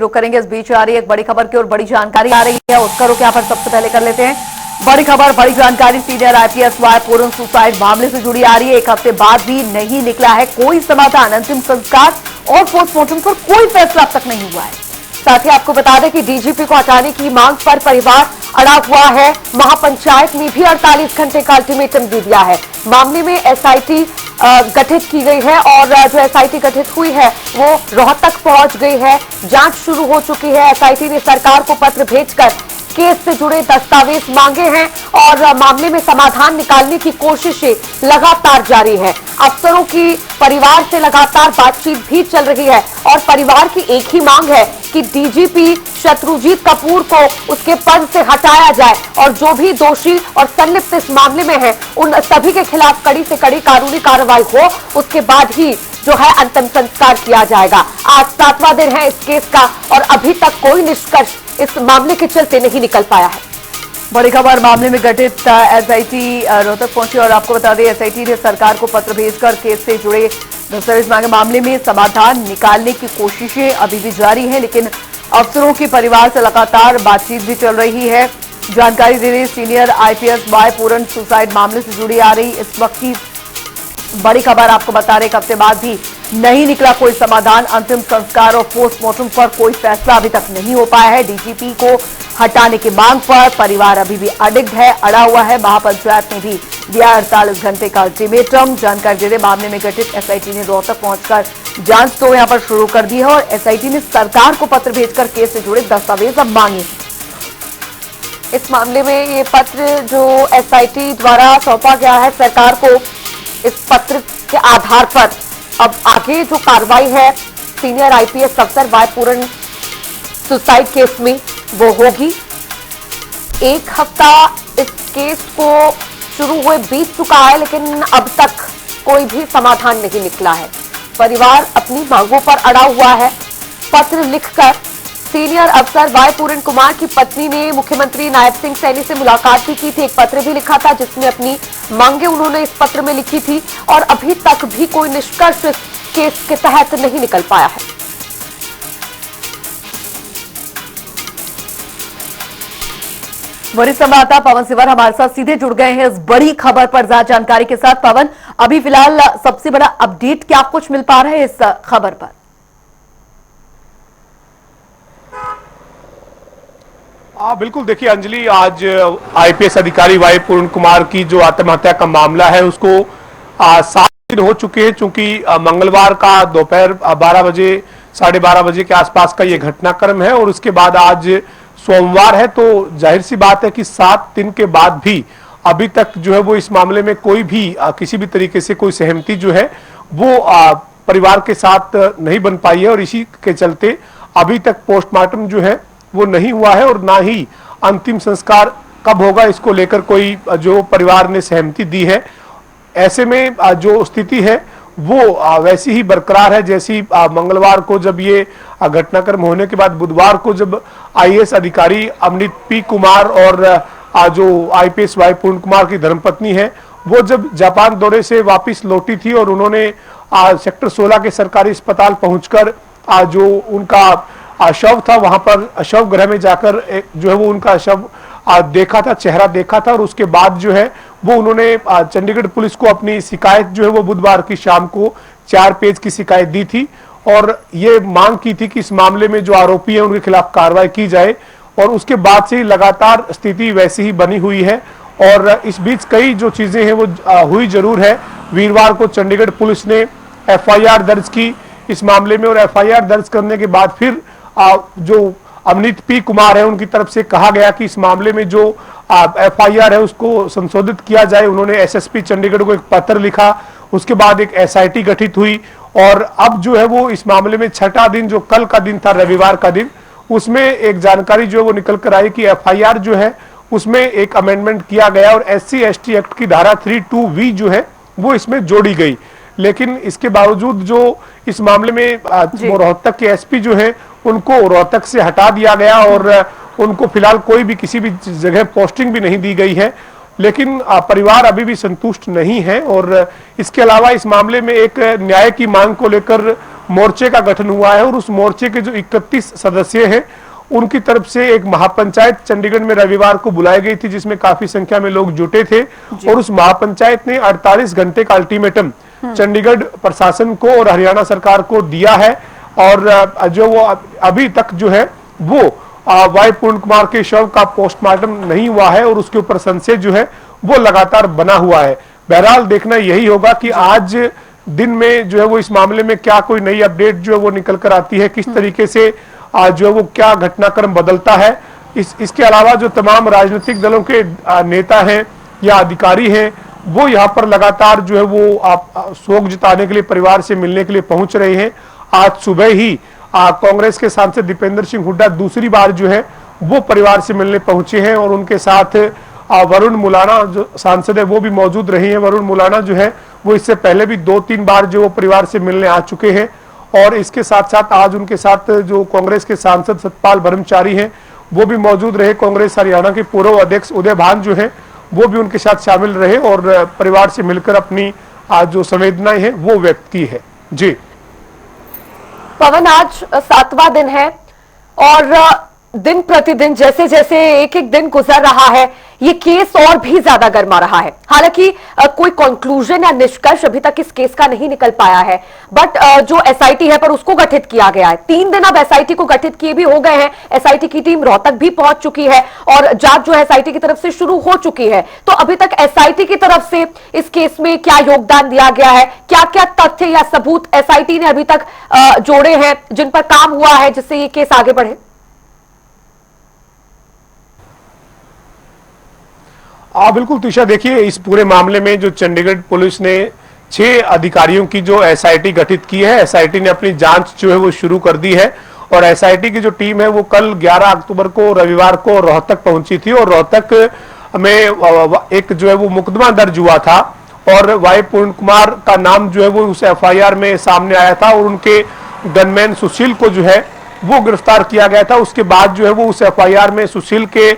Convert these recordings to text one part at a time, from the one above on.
रुक करेंगे। इस बीच आ रही है एक बड़ी खबर की और बड़ी जानकारी आ रही है, उसका रुख यहाँ पर सबसे पहले कर लेते हैं। बड़ी खबर, बड़ी जानकारी सीनियर आईपीएस वाई पूर्ण सुसाइड मामले से जुड़ी आ रही है। एक हफ्ते बाद भी नहीं निकला है कोई समाधान। अंतिम संस्कार और पोस्टमार्टम पर कोई फैसला अब तक नहीं हुआ है। साथ ही आपको बता दें कि डीजीपी को हटाने की मांग पर परिवार अड़ा हुआ है। महापंचायत ने भी 48 घंटे का अल्टीमेटम दे दिया है। मामले में एसआईटी गठित की गई है और जो एसआईटी गठित हुई है वो रोहतक पहुंच गई है। जांच शुरू हो चुकी है। एसआईटी ने सरकार को पत्र भेजकर केस से जुड़े दस्तावेज मांगे हैं और मामले में समाधान निकालने की कोशिशें लगातार जारी है। अफसरों की परिवार से लगातार बातचीत भी चल रही है और परिवार की एक ही मांग है कि डीजीपी शत्रुजीत कपूर को उसके पद से हटाया जाए और जो भी दोषी और संलिप्त इस मामले में है उन सभी के खिलाफ कड़ी से कड़ी कानूनी कार्रवाई हो, उसके बाद ही जो है अंतिम संस्कार किया जाएगा। आज 7वां दिन है इस केस का और अभी तक कोई निष्कर्ष इस मामले के चलते नहीं निकल पाया है। बड़ी खबर, मामले में गठित एसआईटी रोहतक पहुंची और आपको बता दें एसआईटी ने सरकार को पत्र भेजकर केस से जुड़े दस्तावेज मांगे। मामले में समाधान निकालने की कोशिशें अभी भी जारी है, लेकिन अफसरों के परिवार से लगातार बातचीत भी चल रही है। जानकारी दे रही सीनियर आईपीएस वाई पूर्ण सुसाइड मामले से जुड़ी आ रही इस वक्त की बड़ी खबर आपको बता रहे, एक हफ्ते बाद भी नहीं निकला कोई समाधान। अंतिम संस्कार और पोस्टमार्टम पर कोई फैसला अभी तक नहीं हो पाया है। डीजीपी को हटाने की मांग पर परिवार अभी भी अडिग है, अड़ा हुआ है। महापंचायत ने भी दिया 48 घंटे का अल्टीमेटम। जानकारी दे रहे मामले में गठित एसआईटी ने रोहतक पहुंचकर जांच तो यहां पर शुरू कर दी है और एसआईटी ने सरकार को पत्र भेजकर केस से जुड़े दस्तावेज अब मांगे। इस मामले में ये पत्र जो एसआईटी द्वारा सौंपा गया है सरकार को, इस पत्र के आधार पर अब आगे जो कार्रवाई है सीनियर आईपीएस अफसर वाई पूर्ण सुसाइड केस में वो होगी। एक हफ्ता इस केस को शुरू हुए बीत चुका है, लेकिन अब तक कोई भी समाधान नहीं निकला है। परिवार अपनी मांगों पर अड़ा हुआ है। पत्र लिखकर सीनियर अफसर वाई पूर्ण कुमार की पत्नी ने मुख्यमंत्री नायब सिंह सैनी से मुलाकात भी की थी। एक पत्र भी लिखा था जिसमें अपनी मांगे उन्होंने इस पत्र में लिखी थी और अभी तक भी कोई निष्कर्ष इस केस के तहत नहीं निकल पाया है। वरिष्ठ संवाददाता पवन सिवर हमारे साथ सीधे जुड़ गए हैं इस बड़ी खबर पर ज्यादा जानकारी के साथ। पवन, अभी फिलहाल सबसे बड़ा अपडेट क्या कुछ मिल पा रहा है इस खबर पर? बिल्कुल, देखिए अंजलि, आज आईपीएस अधिकारी वाई पूर्ण कुमार की जो आत्महत्या का मामला है उसको 7 दिन हो चुके हैं, चूंकि मंगलवार का दोपहर 12 बजे 12:30 बजे के आसपास का ये घटनाक्रम है और उसके बाद आज सोमवार है। तो जाहिर सी बात है कि 7 दिन के बाद भी अभी तक जो है वो इस मामले में कोई भी किसी भी तरीके से कोई सहमति जो है वो परिवार के साथ नहीं बन पाई है और इसी के चलते अभी तक पोस्टमार्टम जो है वो नहीं हुआ है और ना ही अंतिम संस्कार कब होगा इसको लेकर कोई जो परिवार ने सहमति दी है। ऐसे में जो स्थिति है वो वैसी ही बरकरार है जैसी मंगलवार को जब ये घटनाक्रम होने के बाद बुधवार को जब आईएएस अधिकारी अमृत पी कुमार और जो आईपीएस वाई पूर्ण कुमार की धर्मपत्नी है वो जब जापान दौरे से वापस लौटी थी और उन्होंने सेक्टर 16 के सरकारी अस्पताल पहुंचकर जो उनका शव था वहां पर शव गृह में जाकर जो है वो उनका शव देखा था, चेहरा देखा था और उसके बाद जो है वो उन्होंने चंडीगढ़ पुलिस को अपनी शिकायत जो है वो बुधवार की शाम को 4 पेज की शिकायत दी थी और ये मांग की थी कि इस मामले में जो आरोपी है उनके खिलाफ कार्रवाई की जाए। और उसके बाद से लगातार स्थिति वैसी ही बनी हुई है और इस बीच कई जो चीजें हैं वो हुई जरूर है। वीरवार को चंडीगढ़ पुलिस ने एफआईआर दर्ज की इस मामले में और एफआईआर दर्ज करने के बाद फिर जो अमृत पी कुमार है उनकी तरफ से कहा गया कि इस मामले में जो एफआईआर है उसको संशोधित किया जाए। उन्होंने एसएसपी चंडीगढ़ को एक पत्र लिखा, उसके बाद एक एसआईटी गठित हुई और अब जो है वो इस मामले में 6वां दिन जो कल का दिन था, रविवार का दिन, उसमें एक जानकारी जो है वो निकल कर आई कि एफआईआर जो है उसमें एक अमेंडमेंट किया गया और SC/ST एक्ट की धारा 32V जो है वो इसमें जोड़ी गई। लेकिन इसके बावजूद जो इस मामले में रोहतक के एसपी जो है उनको रोहतक से हटा दिया गया और उनको फिलहाल कोई भी किसी भी जगह पोस्टिंग भी नहीं दी गई है। लेकिन परिवार अभी भी संतुष्ट नहीं है और इसके अलावा इस मामले में एक न्याय की मांग को लेकर मोर्चे का गठन हुआ है और उस मोर्चे के जो 31 सदस्य हैं उनकी तरफ से एक महापंचायत चंडीगढ़ में रविवार को बुलाई गई थी, जिसमें काफी संख्या में लोग जुटे थे और उस महापंचायत ने 48 घंटे का अल्टीमेटम चंडीगढ़ प्रशासन को और हरियाणा सरकार को दिया है। और जो वो अभी तक जो है वो वाई पूर्ण कुमार के शव का पोस्टमार्टम नहीं हुआ है और उसके ऊपर संशय जो है वो लगातार बना हुआ है। बहरहाल देखना यही होगा कि आज दिन में जो है वो इस मामले में क्या कोई नई अपडेट जो है वो निकल कर आती है, किस तरीके से जो है वो क्या घटनाक्रम बदलता है। इसके अलावा जो तमाम राजनीतिक दलों के नेता हैं या अधिकारी हैं वो यहाँ पर लगातार जो है वो शोक जताने के लिए, परिवार से मिलने के लिए पहुंच रहे हैं। आज सुबह ही कांग्रेस के सांसद दीपेंद्र सिंह हुड्डा दूसरी बार जो है वो परिवार से मिलने पहुंचे हैं और उनके साथ वरुण मुलाना जो सांसद है वो भी मौजूद रहे हैं। वरुण मुलाना जो है वो इससे पहले भी 2-3 बार जो वो परिवार से मिलने आ चुके हैं और इसके साथ साथ आज उनके साथ जो कांग्रेस के सांसद सतपाल ब्रह्मचारी हैं वो भी मौजूद रहे। कांग्रेस हरियाणा के पूर्व अध्यक्ष उदय भान जो है वो भी उनके साथ शामिल रहे और परिवार से मिलकर अपनी आज जो संवेदनाएं हैं वो व्यक्त की है। जी पवन, आज 7वां दिन है और दिन प्रतिदिन जैसे जैसे एक एक दिन गुजर रहा है ये केस और भी ज्यादा गर्मा रहा है। हालांकि कोई कंक्लूजन या निष्कर्ष अभी तक इस केस का नहीं निकल पाया है, बट जो एसआईटी है पर उसको गठित किया गया है। 3 दिन अब एसआईटी को गठित किए भी हो गए हैं। एसआईटी की टीम रोहतक भी पहुंच चुकी है और जांच जो है एसआईटी की तरफ से शुरू हो चुकी है। तो अभी तक एसआईटी की तरफ से इस केस में क्या योगदान दिया गया है, क्या क्या तथ्य या सबूत एसआईटी ने अभी तक जोड़े हैं जिन पर काम हुआ है जिससे ये केस आगे बढ़े? बिल्कुल तुषा, देखिए इस पूरे मामले में जो चंडीगढ़ पुलिस ने 6 अधिकारियों की जो एसआईटी गठित की है, एसआईटी ने अपनी जांच जो है वो शुरू कर दी है और एसआईटी की जो टीम है वो कल 11 अक्टूबर को रविवार को रोहतक पहुंची थी और रोहतक में एक जो है वो मुकदमा दर्ज हुआ था और वाई पूर्ण कुमार का नाम जो है वो उस एफआईआर में सामने आया था और उनके गनमैन सुशील को जो है वो गिरफ्तार किया गया था। उसके बाद जो है वो उस एफआईआर में सुशील के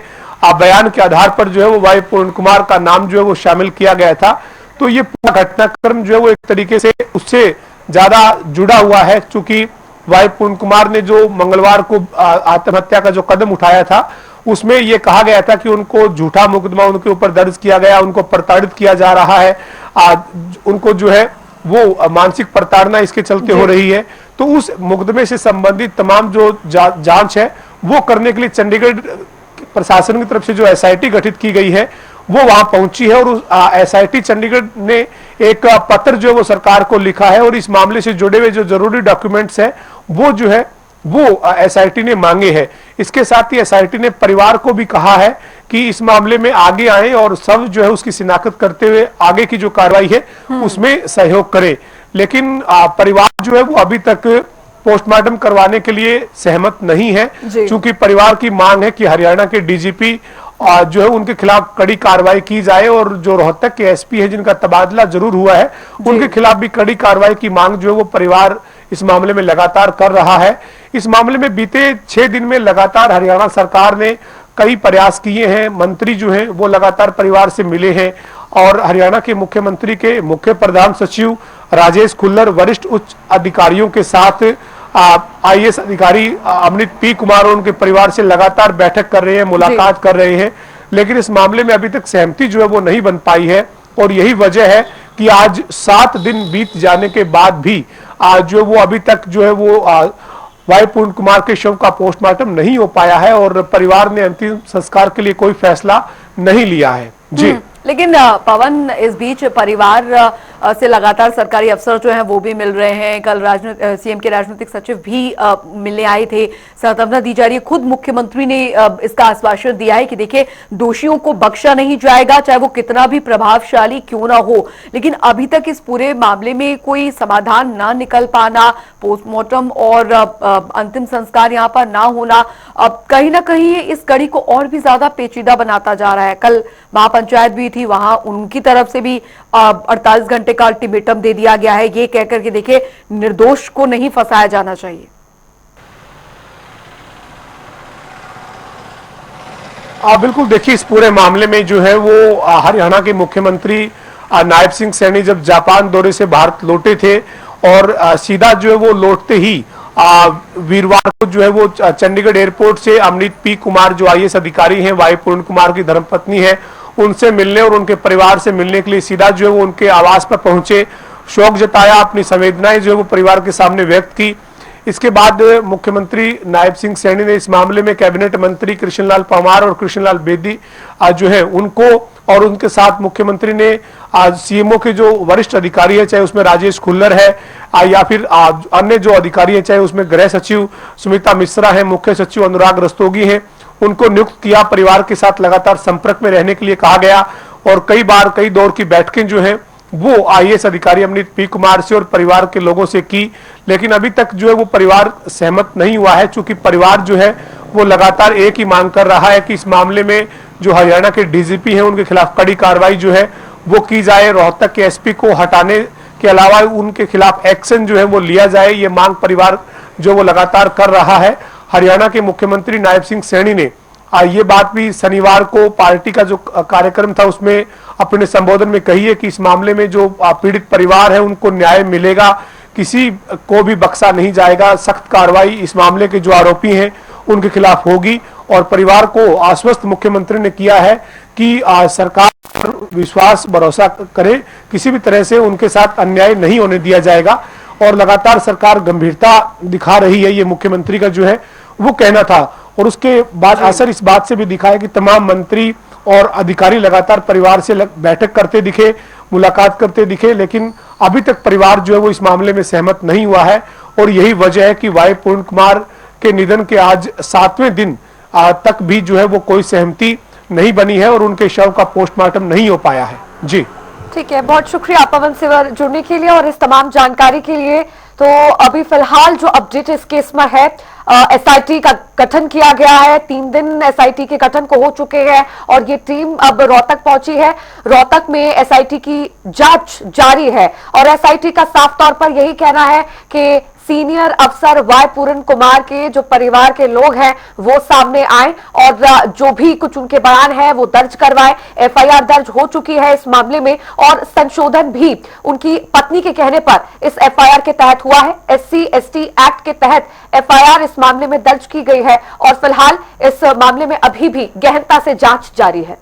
बयान के आधार पर जो है वो वाई पूर्ण कुमार का नाम जो है वो शामिल किया गया था। तो ये पूरा घटनाक्रम जो है वो एक तरीके से उससे ज्यादा जुड़ा हुआ है, क्योंकि वाई पूर्ण कुमार ने जो मंगलवार को आत्महत्या का जो कदम उठाया था उसमें ये कहा गया था कि उनको झूठा मुकदमा उनके ऊपर दर्ज किया गया, उनको प्रताड़ित किया जा रहा है, उनको जो है वो मानसिक प्रताड़ना इसके चलते हो रही है। तो उस मुकदमे से संबंधित तमाम जो जांच है वो करने के लिए चंडीगढ़ प्रशासन की तरफ से जो एसआईटी गठित की गई है वो वहां पहुंची है और उस एसआईटी चंडीगढ़ ने एक पत्र जो है वो सरकार को लिखा है और इस मामले से जुड़े हुए जो जरूरी डॉक्यूमेंट्स हैं वो जो है वो एसआईटी ने मांगे हैं। इसके साथ ही एसआईटी ने परिवार को भी कहा है कि इस मामले में आगे आए और सब जो है उसकी शिनाख्त करते हुए आगे की जो कार्रवाई है उसमें सहयोग करे। लेकिन परिवार जो है वो अभी तक पोस्टमार्टम करवाने के लिए सहमत नहीं है, क्योंकि परिवार की मांग है कि हरियाणा के डीजीपी जो है उनके खिलाफ कड़ी कार्रवाई की जाए और जो रोहतक के एसपी है जिनका तबादला जरूर हुआ है उनके खिलाफ भी कड़ी कार्रवाई की मांग जो है वो परिवार इस मामले में लगातार कर रहा है। इस मामले में बीते 6 दिन में लगातार हरियाणा सरकार ने कई प्रयास किए हैं। मंत्री जो हैं वो लगातार परिवार से मिले हैं और हरियाणा के मुख्यमंत्री के मुख्य प्रधान सचिव राजेश खुल्लर वरिष्ठ उच्च अधिकारियों के साथ आईएएस अधिकारी अमृत पी कुमार और उनके परिवार से लगातार बैठक कर रहे हैं, मुलाकात कर रहे हैं, लेकिन इस मामले में अभी तक सहमति जो है वो नहीं बन पाई है और यही वजह है कि आज 7 दिन बीत जाने के बाद भी आज जो वो अभी तक जो है वो वाई पूर्ण कुमार के शव का पोस्टमार्टम नहीं हो पाया है और परिवार ने अंतिम संस्कार के लिए कोई फैसला नहीं लिया है। जी लेकिन पवन, इस बीच परिवार से लगातार सरकारी अफसर जो हैं वो भी मिल रहे हैं। कल सीएम के राजनीतिक सचिव भी मिलने आए थे, सांत्वना दी जा रही है। खुद मुख्यमंत्री ने इसका आश्वासन दिया है कि देखिए दोषियों को बख्शा नहीं जाएगा, चाहे वो कितना भी प्रभावशाली क्यों ना हो। लेकिन अभी तक इस पूरे मामले में कोई समाधान ना निकल पाना, पोस्टमार्टम और अंतिम संस्कार यहाँ पर ना होना अब कहीं ना कहीं इस कड़ी को और भी ज्यादा पेचीदा बनाता जा रहा है। कल महापंचायत भी थी, वहां उनकी तरफ से भी 48 घंटे का अल्टीमेटम दे दिया गया है, ये कहकर के देखिए निर्दोष को नहीं फंसाया जाना चाहिए। बिल्कुल, देखिए इस पूरे मामले में जो है वो हरियाणा के मुख्यमंत्री नायब सिंह सैनी जब जापान दौरे से भारत लौटे थे और सीधा जो है वो लौटते ही वीरवार को जो है वो चंडीगढ़ एयरपोर्ट से अमृत पी कुमार जो आईएएस अधिकारी हैं, वाई पूर्ण कुमार की धर्मपत्नी है, उनसे मिलने और उनके परिवार से मिलने के लिए सीधा जो है वो उनके आवास पर पहुंचे, शोक जताया, अपनी संवेदनाएं जो है वो परिवार के सामने व्यक्त की। इसके बाद मुख्यमंत्री नायब सिंह सैनी ने इस मामले में कैबिनेट मंत्री कृष्णलाल परमार और कृष्णलाल बेदी जो है उनको और उनके साथ मुख्यमंत्री ने आज सीएमओ के जो वरिष्ठ अधिकारी है, चाहे उसमें राजेश खुल्लर है या फिर अन्य जो अधिकारी है, चाहे उसमें गृह सचिव सुमिता मिश्रा है, मुख्य सचिव अनुराग रस्तोगी हैं, उनको नियुक्त किया। परिवार के साथ लगातार संपर्क में रहने के लिए कहा गया और कई दौर की बैठकें जो है वो आईएएस अधिकारी अमृत पी कुमार से और परिवार के लोगों से की, लेकिन अभी तक जो है वो परिवार सहमत नहीं हुआ है, क्योंकि परिवार जो है वो लगातार एक ही मांग कर रहा है कि इस मामले में जो हरियाणा के डीजीपी हैं उनके खिलाफ कड़ी कार्रवाई जो है वो की जाए, रोहतक के एसपी को हटाने के अलावा उनके खिलाफ एक्शन जो है वो लिया जाए। ये मांग परिवार जो वो लगातार कर रहा है। हरियाणा के मुख्यमंत्री नायब सिंह सैनी ने ये बात भी शनिवार को पार्टी का जो कार्यक्रम था उसमें अपने संबोधन में कही है कि इस मामले में जो पीड़ित परिवार है उनको न्याय मिलेगा, किसी को भी बख्शा नहीं जाएगा, सख्त कार्रवाई इस मामले के जो आरोपी हैं उनके खिलाफ होगी। और परिवार को आश्वस्त मुख्यमंत्री ने किया है कि सरकार पर विश्वास भरोसा करे, किसी भी तरह से उनके साथ अन्याय नहीं होने दिया जाएगा और लगातार सरकार गंभीरता दिखा रही है, ये मुख्यमंत्री का जो है वो कहना था। और उसके बाद असर इस बात से भी दिखा है कि तमाम मंत्री और अधिकारी लगातार परिवार से बैठक करते दिखे, मुलाकात करते दिखे, लेकिन अभी तक परिवार जो है वो इस मामले में सहमत नहीं हुआ है। और यही वजह है कि वाई पूर्ण कुमार के निधन के आज 7वें दिन तक भी जो है वो कोई सहमति नहीं बनी है और उनके शव का पोस्टमार्टम नहीं हो पाया है। जी ठीक है, बहुत शुक्रिया पवन सिवर जुड़ने के लिए और इस तमाम जानकारी के लिए। तो अभी फिलहाल जो अपडेट इस केस में है, एसआईटी का गठन किया गया है, 3 दिन एसआईटी के गठन को हो चुके हैं और ये टीम अब रोहतक पहुंची है। रोहतक में एसआईटी की जांच जारी है और एसआईटी का साफ तौर पर यही कहना है कि सीनियर अफसर वाई पूर्ण कुमार के जो परिवार के लोग हैं वो सामने आए और जो भी कुछ उनके बयान है वो दर्ज करवाए। एफआईआर दर्ज हो चुकी है इस मामले में और संशोधन भी उनकी पत्नी के कहने पर इस एफआईआर के तहत हुआ है। SC/ST एक्ट के तहत एफआईआर इस मामले में दर्ज की गई है और फिलहाल इस मामले में अभी भी गहनता से जांच जारी है।